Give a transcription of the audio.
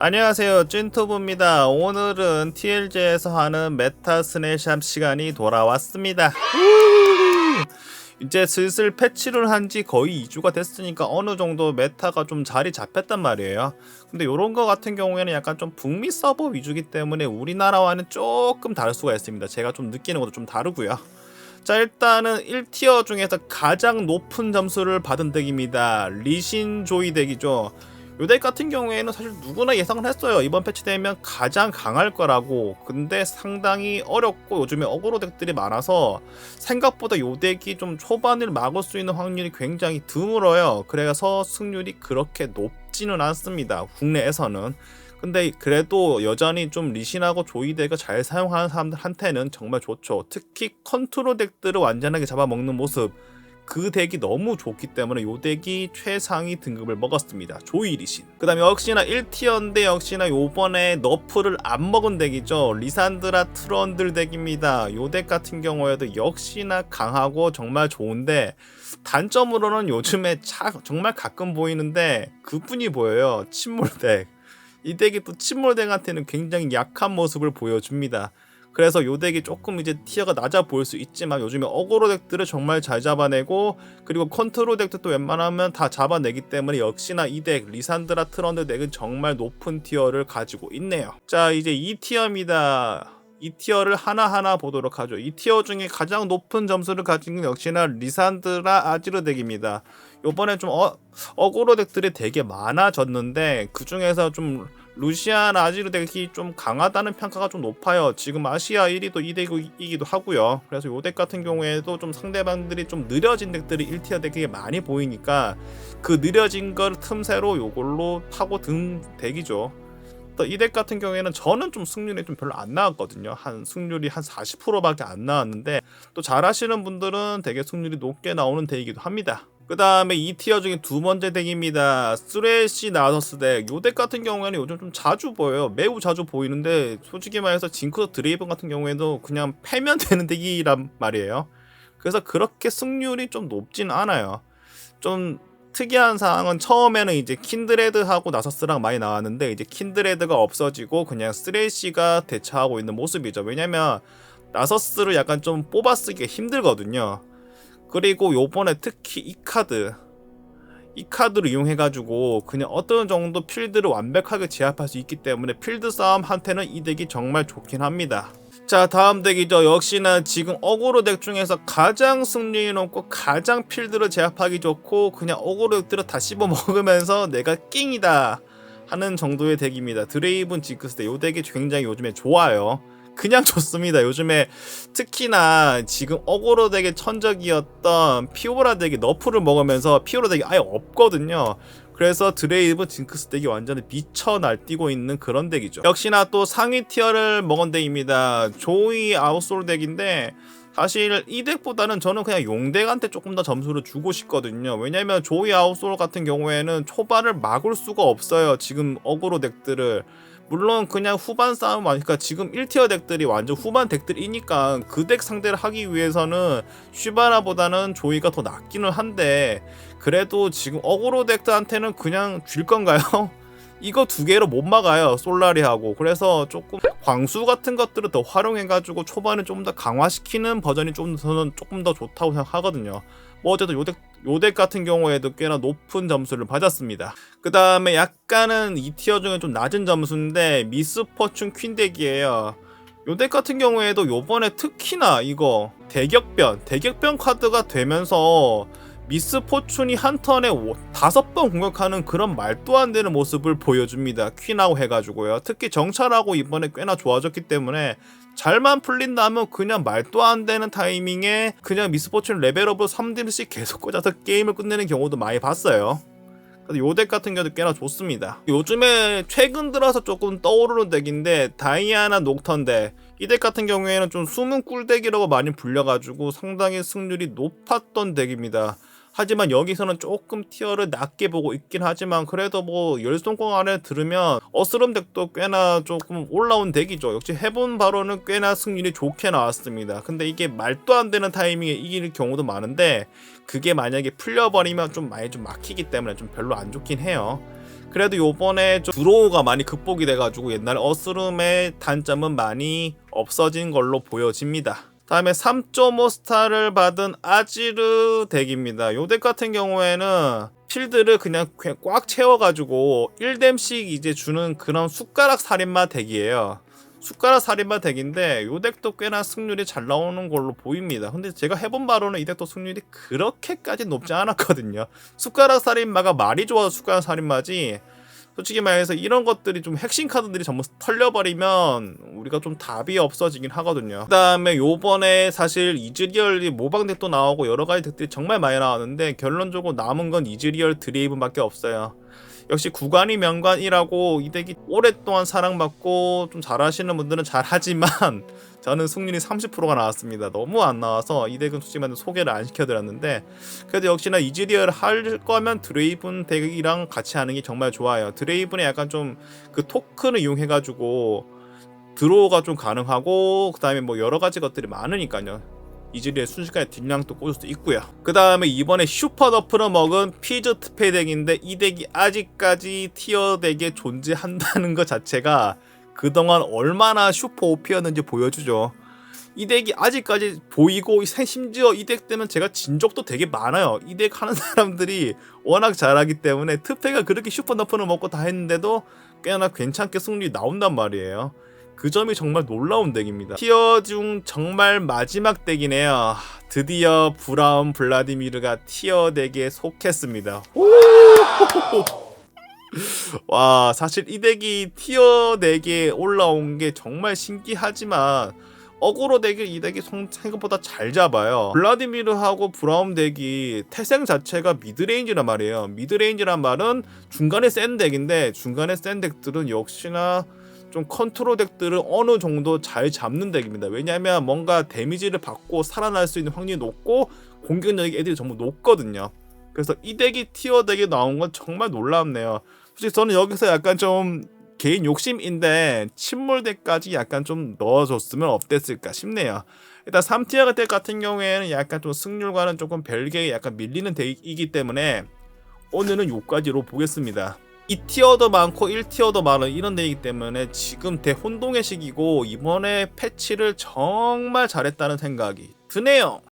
안녕하세요, 찐투브입니다. 오늘은 TLG에서 하는 메타 스냅샷 시간이 돌아왔습니다. 이제 슬슬 패치를 한 지 거의 2주가 됐으니까 어느 정도 메타가 좀 자리 잡혔단 말이에요. 근데 요런 거 같은 경우에는 약간 좀 북미 서버 위주기 때문에 우리나라와는 조금 다를 수가 있습니다. 제가 좀 느끼는 것도 좀 다르고요. 자, 일단은 1티어 중에서 가장 높은 점수를 받은 덱입니다. 리신 조이 덱이죠. 요 덱 같은 경우에는 사실 누구나 예상을 했어요. 이번 패치되면 가장 강할 거라고. 근데 상당히 어렵고 요즘에 어그로 덱들이 많아서 생각보다 요 덱이 좀 초반을 막을 수 있는 확률이 굉장히 드물어요. 그래서 승률이 그렇게 높지는 않습니다, 국내에서는. 근데 그래도 여전히 좀 리신하고 조이 덱을 잘 사용하는 사람들한테는 정말 좋죠. 특히 컨트롤 덱들을 완전하게 잡아먹는 모습, 그 덱이 너무 좋기 때문에 요 덱이 최상위 등급을 먹었습니다. 조이 리신. 그 다음에 역시나 1티어인데 역시나 요번에 너프를 안 먹은 덱이죠. 리산드라 트런들 덱입니다. 요 덱 같은 경우에도 역시나 강하고 정말 좋은데 단점으로는 요즘에 정말 가끔 보이는데 그뿐이 보여요. 침몰 덱. 이 덱이 또 침몰 덱한테는 굉장히 약한 모습을 보여줍니다. 그래서 요 덱이 조금 이제 티어가 낮아 보일 수 있지만 요즘에 어그로 덱들을 정말 잘 잡아내고, 그리고 컨트롤 덱도 또 웬만하면 다 잡아내기 때문에 역시나 이 덱 리산드라 트런드 덱은 정말 높은 티어를 가지고 있네요. 자, 이제 2티어입니다. 2티어를 하나하나 보도록 하죠. 2티어 중에 가장 높은 점수를 가진 건 역시나 리산드라 아지르 덱입니다. 요번에 좀 어그로 덱들이 되게 많아졌는데 그 중에서 좀 루시안 아지르 덱이 좀 강하다는 평가가 좀 높아요. 지금 아시아 1위도 이 덱이기도 하고요. 그래서 요 덱 같은 경우에도 좀 상대방들이 좀 느려진 덱들이 1티어 덱이 많이 보이니까 그 느려진 걸 틈새로 요걸로 타고 든 덱이죠. 또 이 덱 같은 경우에는 저는 좀 승률이 좀 별로 안 나왔거든요. 한 승률이 한 40%밖에 안 나왔는데 또 잘하시는 분들은 되게 승률이 높게 나오는 덱이기도 합니다. 그 다음에 2티어 중에 두 번째 덱입니다. 쓰레쉬 나서스 덱. 요 덱 같은 경우에는 요즘 좀 자주 보여요. 매우 자주 보이는데 솔직히 말해서 징크스 드레이븐 같은 경우에도 그냥 패면 되는 덱이란 말이에요. 그래서 그렇게 승률이 좀 높진 않아요. 좀 특이한 사항은 처음에는 이제 킨드레드하고 나서스랑 많이 나왔는데 이제 킨드레드가 없어지고 그냥 쓰레쉬가 대처하고 있는 모습이죠. 왜냐면 나서스를 약간 좀 뽑아 쓰기가 힘들거든요. 그리고 요번에 특히 이 카드를 이용해가지고 그냥 어떤 정도 필드를 완벽하게 제압할 수 있기 때문에 필드 싸움한테는 이 덱이 정말 좋긴 합니다. 자, 다음 덱이죠. 역시나 지금 어그로 덱 중에서 가장 승률이 높고 가장 필드를 제압하기 좋고 그냥 어그로 덱들을 다 씹어 먹으면서 내가 낑이다 하는 정도의 덱입니다. 드레이븐 징크스 덱. 요 덱이 굉장히 요즘에 좋아요. 그냥 좋습니다. 요즘에 특히나 지금 어그로 덱의 천적이었던 피오라 덱이 너프를 먹으면서 피오라 덱이 아예 없거든요. 그래서 드레이브 징크스 덱이 완전히 미쳐 날뛰고 있는 그런 덱이죠. 역시나 또 상위 티어를 먹은 덱입니다. 조이 아웃솔 덱인데 사실 이 덱보다는 저는 그냥 용덱한테 조금 더 점수를 주고 싶거든요. 왜냐면 조이 아웃솔 같은 경우에는 초반을 막을 수가 없어요. 지금 어그로 덱들을. 물론 그냥 후반 싸움 하니까 지금 1티어 덱들이 완전 후반 덱들이니까 그 덱 상대를 하기 위해서는 슈바나보다는 조이가 더 낫기는 한데 그래도 지금 어그로 덱들한테는 그냥 줄 건가요? 이거 두 개로 못 막아요, 솔라리하고. 그래서 조금 광수 같은 것들을 더 활용해가지고 초반에 좀 더 강화시키는 버전이 저는 조금 더 좋다고 생각하거든요. 뭐 어쨌든 요 덱 같은 경우에도 꽤나 높은 점수를 받았습니다. 그 다음에 약간은 2티어 중에 좀 낮은 점수인데 미스퍼춘 퀸 덱이에요. 요 덱 같은 경우에도 요번에 특히나 이거 대격변 카드가 되면서 미스포춘이 한 턴에 5번 공격하는 그런 말도 안 되는 모습을 보여줍니다. 퀸하고 해가지고요. 특히 정찰하고 이번에 꽤나 좋아졌기 때문에 잘만 풀린다면 그냥 말도 안 되는 타이밍에 그냥 미스포춘 레벨업을 3딜씩 계속 꽂아서 게임을 끝내는 경우도 많이 봤어요. 요 덱 같은 경우도 꽤나 좋습니다. 요즘에 최근 들어서 조금 떠오르는 덱인데 다이아나 녹턴 덱. 이 덱 같은 경우에는 좀 숨은 꿀덱이라고 많이 불려가지고 상당히 승률이 높았던 덱입니다. 하지만 여기서는 조금 티어를 낮게 보고 있긴 하지만 그래도 뭐 열성권 안에 들으면 어스름 덱도 꽤나 조금 올라온 덱이죠. 역시 해본 바로는 꽤나 승률이 좋게 나왔습니다. 근데 이게 말도 안 되는 타이밍에 이길 경우도 많은데 그게 만약에 풀려버리면 좀 많이 좀 막히기 때문에 좀 별로 안 좋긴 해요. 그래도 요번에 좀 드로우가 많이 극복이 돼가지고 옛날 어스름의 단점은 많이 없어진 걸로 보여집니다. 다음에 3.5 스타를 받은 아지르 덱입니다. 요 덱 같은 경우에는 필드를 그냥 꽉 채워가지고 1뎀씩 이제 주는 그런 숟가락 살인마 덱이에요. 숟가락 살인마 덱인데 요 덱도 꽤나 승률이 잘 나오는 걸로 보입니다. 근데 제가 해본 바로는 이 덱도 승률이 그렇게까지 높지 않았거든요. 숟가락 살인마가 말이 좋아서 숟가락 살인마지, 솔직히 말해서 이런 것들이 좀 핵심 카드들이 전부 털려버리면 우리가 좀 답이 없어지긴 하거든요. 그 다음에 요번에 사실 이즈리얼이 모방 덱도 나오고 여러가지 덱들이 정말 많이 나왔는데 결론적으로 남은 건 이즈리얼 드레이븐밖에 없어요. 역시 구간이 명관이라고 이 덱이 오랫동안 사랑받고 좀 잘하시는 분들은 잘하지만 저는 승률이 30%가 나왔습니다. 너무 안 나와서 이 덱은 솔직히 말해서 소개를 안 시켜드렸는데, 그래도 역시나 이즈리얼 할 거면 드레이븐 덱이랑 같이 하는 게 정말 좋아요. 드레이븐에 약간 좀 그 토큰을 이용해가지고 드로우가 좀 가능하고, 그 다음에 뭐 여러가지 것들이 많으니까요. 이즈리얼 순식간에 딜량도 꽂을 수 있고요. 그 다음에 이번에 슈퍼 더프를 먹은 피즈 특패 덱인데 이 덱이 아직까지 티어 덱에 존재한다는 것 자체가 그동안 얼마나 슈퍼 OP였는지 보여주죠. 이 덱이 아직까지 보이고, 심지어 이 덱 때문에 제가 진 적도 되게 많아요. 이 덱 하는 사람들이 워낙 잘하기 때문에 특패가 그렇게 슈퍼 너프를 먹고 다 했는데도 꽤나 괜찮게 승률이 나온단 말이에요. 그 점이 정말 놀라운 덱입니다. 티어 중 정말 마지막 덱이네요. 드디어 브라운 블라디미르가 티어 덱에 속했습니다. 와, 사실 이 덱이 티어 4개 올라온 게 정말 신기하지만 어그로 덱이 이 덱이 생각보다 잘 잡아요. 블라디미르하고 브라운 덱이 태생 자체가 미드레인지란 말이에요. 미드레인지란 말은 중간에 센 덱인데, 중간에 센 덱들은 역시나 좀 컨트롤 덱들을 어느 정도 잘 잡는 덱입니다. 왜냐하면 뭔가 데미지를 받고 살아날 수 있는 확률이 높고 공격력이 애들이 전부 높거든요. 그래서 이 덱이 티어 덱에 나온 건 정말 놀랍네요. 솔직히 저는 여기서 약간 좀 개인 욕심인데 침몰 덱까지 약간 좀 넣어줬으면 어땠을까 싶네요. 일단 3티어 덱 같은 경우에는 약간 좀 승률과는 조금 별개의 약간 밀리는 덱이기 때문에 오늘은 요까지로 보겠습니다. 2티어도 많고 1티어도 많은 이런 덱이기 때문에 지금 대혼동의 시기고 이번에 패치를 정말 잘했다는 생각이 드네요.